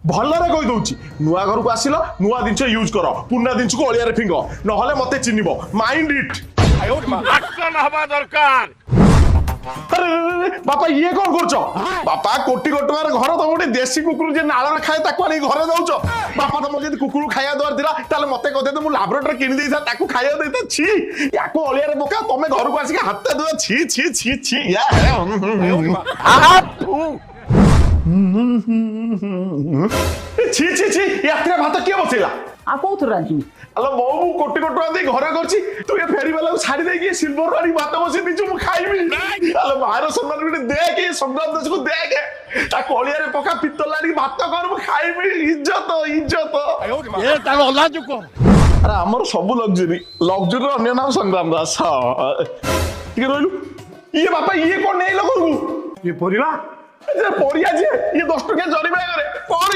भलरे कहि दउची नुआ घर को आसिल नुआ जिंस यूज कर पुना जिंस को ओलिया रे फिंग नहले मते चिन्हिबो माइंड इट एक्शन हवा दरकार। अरे बापा ये कौन करछ बापा कोटी कोटी टकार घर तो गोटे देसी कुकुर जे नाळ खाए ताको आनी घरे दउछ बापा तो मजे कुकुर खाया दर दिला ताले मते कहते तो मु लैबोरेटरी किनि देइथा ताको खाया देइता छी याको ओलिया रे बोका तमे घर को आसी के हाथ दो छी छी छी छी या आहा तू छी छी छी यात्रा भात के बसेला आ कोथु राजी अलो मो कोटी कोटी दे घरे करछि तू ये फेरी वाला को छाड़ी दे के सिल्वर वाली भात बसे दिछु मु खाइबी अलो बाहर सम्मान बिटे दे के संग्राम दस को दे के ता कोलिया रे पका पित्तलाड़ी भात कर मु खाइबी इज्जत इज्जत ए तार लाज को अरे हमर सब लग्जरी लग्जरी अन्य नाम संग्राम दास ठीक रहलु ये बापा ये कोन नै लगू ये परिवा परिया जी ये 10 टका जरी करे कोन